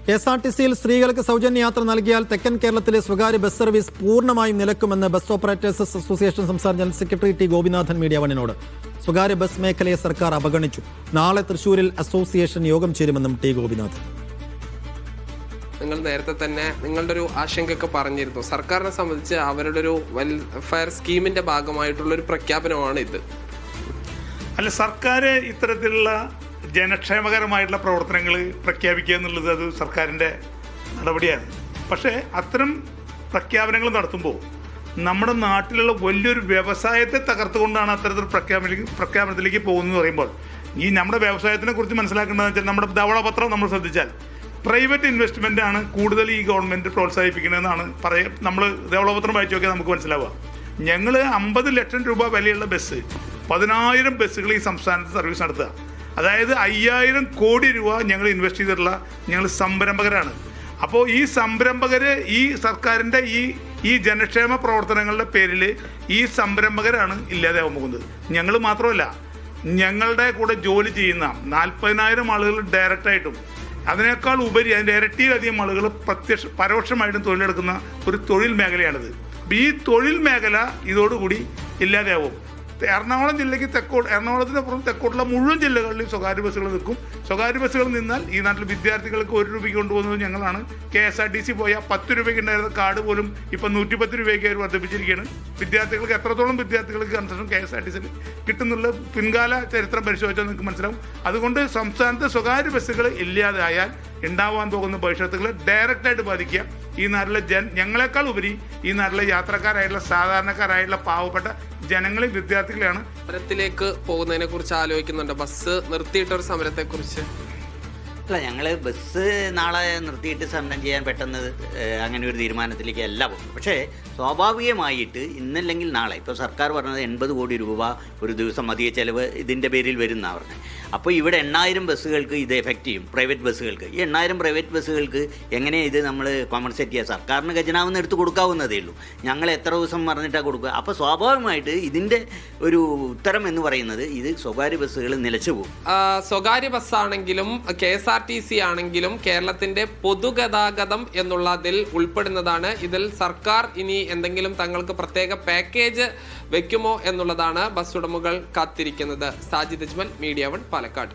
KSRTCയിൽ സ്ത്രീകൾക്ക് സൗജന്യ യാത്ര നൽകിയാൽ തെക്കൻ കേരളത്തിലെ സ്വകാര്യ ബസ് സർവീസ് പൂർണ്ണമായും നിലക്കുമെന്ന് ബസ് ഓപ്പറേറ്റേഴ്സ് അസോസിയേഷൻ സംസ്ഥാന general secretary T Gopinathan media വണ്ണിനോട്. സ്വകാര്യ ബസ് മേഖലയെ സർക്കാർ അവഗണിച്ചു. നാളെ തൃശൂരിൽ അസോസിയേഷൻ യോഗം ചേരുമെന്നും ടി ഗോപിനാഥൻ. നിങ്ങൾ നേരത്തെ തന്നെ നിങ്ങളുടെ ഒരു ആശങ്കയൊക്കെ പറഞ്ഞിരുന്നു. സർക്കാരിനെ സംബന്ധിച്ച് അവരുടെ ഒരു വെൽഫെയർ സ്കീമിന്റെ ഭാഗമായിട്ടുള്ള ഒരു പ്രഖ്യാപനമാണ് ഇത്. അല്ല, സർക്കാർ ഇത്തരത്തിലുള്ള ജനക്ഷേമകരമായിട്ടുള്ള പ്രവർത്തനങ്ങൾ പ്രഖ്യാപിക്കുക എന്നുള്ളത് അത് സർക്കാരിൻ്റെ നടപടിയാണ്. പക്ഷേ അത്തരം പ്രഖ്യാപനങ്ങൾ നടത്തുമ്പോൾ നമ്മുടെ നാട്ടിലുള്ള വലിയൊരു വ്യവസായത്തെ തകർത്തുകൊണ്ടാണ് അത്തരത്തിൽ പ്രഖ്യാപനത്തിലേക്ക് പോകുന്നതെന്ന് പറയുമ്പോൾ ഈ നമ്മുടെ വ്യവസായത്തിനെ കുറിച്ച് മനസ്സിലാക്കേണ്ടതെന്ന് വെച്ചാൽ നമ്മുടെ ധവളപത്രം നമ്മൾ ശ്രദ്ധിച്ചാൽ പ്രൈവറ്റ് ഇൻവെസ്റ്റ്മെൻ്റ് ആണ് കൂടുതൽ ഈ ഗവൺമെൻറ് പ്രോത്സാഹിപ്പിക്കണമെന്നാണ് നമ്മൾ ധവളപത്രം വായിച്ചു നോക്കിയാൽ നമുക്ക് മനസ്സിലാവുക. ഞങ്ങൾ 50 ലക്ഷം രൂപ വിലയുള്ള ബസ് 10,000 ബസ്സുകൾ ഈ സംസ്ഥാനത്ത് സർവീസ് നടത്തുക. അതായത് 5,000 കോടി രൂപ ഞങ്ങൾ ഇൻവെസ്റ്റ് ചെയ്തിട്ടുള്ള ഞങ്ങൾ സംരംഭകരാണ്. അപ്പോൾ ഈ സംരംഭകർ ഈ സർക്കാരിൻ്റെ ഈ ജനക്ഷേമ പ്രവർത്തനങ്ങളുടെ പേരിൽ ഈ സംരംഭകരാണ് ഇല്ലാതെയാവാൻ പോകുന്നത്. ഞങ്ങൾ മാത്രമല്ല, ഞങ്ങളുടെ കൂടെ ജോലി ചെയ്യുന്ന 40,000 ആളുകൾ ഡയറക്റ്റായിട്ടും അതിനേക്കാൾ ഉപരി അതിൻ്റെ ഇരട്ടിയിലധികം ആളുകൾ പരോക്ഷമായിട്ടും തൊഴിലെടുക്കുന്ന ഒരു തൊഴിൽ മേഖലയാണിത്. ഈ തൊഴിൽ മേഖല ഇതോടുകൂടി ഇല്ലാതെയാവും. എറണാകുളം ജില്ലയ്ക്ക് എറണാകുളത്തിനപ്പുറം തെക്കോട്ടുള്ള മുഴുവൻ ജില്ലകളിലും സ്വകാര്യ ബസ്സുകൾ നിൽക്കും. സ്വകാര്യ ബസ്സുകൾ നിന്നാൽ ഈ നാട്ടിൽ വിദ്യാർത്ഥികൾക്ക് 1 രൂപയ്ക്ക് കൊണ്ടുപോകുന്നത് ഞങ്ങളാണ്. KSRTC പോയാൽ 10 രൂപയ്ക്ക് ഉണ്ടായിരുന്ന കാർഡ് പോലും ഇപ്പം 110 രൂപയ്ക്ക് അവർ വർദ്ധിപ്പിച്ചിരിക്കുകയാണ്. വിദ്യാർത്ഥികൾക്ക് എത്രത്തോളം വിദ്യാർത്ഥികൾക്ക് കൺസെഷൻ KSRTCയിൽ കിട്ടുന്നുള്ള പിൻകാല ചരിത്രം പരിശോധിച്ചാൽ നിങ്ങൾക്ക് മനസ്സിലാവും. അതുകൊണ്ട് സംസ്ഥാനത്ത് സ്വകാര്യ ബസ്സുകൾ ഇല്ലാതായാൽ ഉണ്ടാവാൻ പോകുന്ന ഭവിഷ്യത്തുകൾ ഡയറക്റ്റായിട്ട് ബാധിക്കുക ഈ നാട്ടിലെ ഞങ്ങളെക്കാൾ ഉപരി ഈ നാട്ടിലെ യാത്രക്കാരായിട്ടുള്ള സാധാരണക്കാരായിട്ടുള്ള പാവപ്പെട്ട ജനങ്ങളെ വിദ്യാർത്ഥികളെയാണ്. സമരത്തിലേക്ക് പോകുന്നതിനെ കുറിച്ച് ആലോചിക്കുന്നുണ്ട്. ബസ് നിർത്തിയിട്ടൊരു സമരത്തെ കുറിച്ച് അല്ല, ഞങ്ങൾ ബസ് നാളെ നിർത്തിയിട്ട് സമരം ചെയ്യാൻ പെട്ടെന്ന് അങ്ങനെ ഒരു തീരുമാനത്തിലേക്ക് അല്ല പോകും. പക്ഷേ സ്വാഭാവികമായിട്ട് ഇന്നല്ലെങ്കിൽ നാളെ ഇപ്പോൾ സർക്കാർ പറഞ്ഞത് 80 കോടി രൂപ ഒരു ദിവസം മതിയ ചിലവ് ഇതിൻ്റെ പേരിൽ വരുന്നതാണ് പറഞ്ഞത്. അപ്പോൾ ഇവിടെ 8,000 ബസ്സുകൾക്ക് ഇത് എഫക്റ്റ് ചെയ്യും, പ്രൈവറ്റ് ബസ്സുകൾക്ക്. ഈ 8,000 പ്രൈവറ്റ് ബസ്സുകൾക്ക് എങ്ങനെയാണ് ഇത് നമ്മൾ കോമ്പൻസേറ്റ് ചെയ്യുക? സർക്കാരിന് ഖജനാവിന്ന് എടുത്ത് കൊടുക്കാവുന്നതേ ഉള്ളൂ. ഞങ്ങൾ എത്ര ദിവസം പറഞ്ഞിട്ടാണ് കൊടുക്കുക? അപ്പോൾ സ്വാഭാവികമായിട്ട് ഇതിൻ്റെ ഒരു ഉത്തരം എന്ന് പറയുന്നത് ഇത് സ്വകാര്യ ബസ്സുകൾ നിലച്ചു പോകും. സ്വകാര്യ ബസ്സാണെങ്കിലും KSRTC ആണെങ്കിലും കേരളത്തിന്റെ പൊതുഗതാഗതം എന്നുള്ളതിൽ ഉൾപ്പെടുന്നതാണ്. ഇതിൽ സർക്കാർ ഇനി എന്തെങ്കിലും തങ്ങൾക്ക് പ്രത്യേക പാക്കേജ് വെക്കുമോ എന്നുള്ളതാണ് ബസ് ഉടമകൾ കാത്തിരിക്കുന്നത്. സാജിദ് അജ്മൽ, മീഡിയ 1, പാലക്കാട്.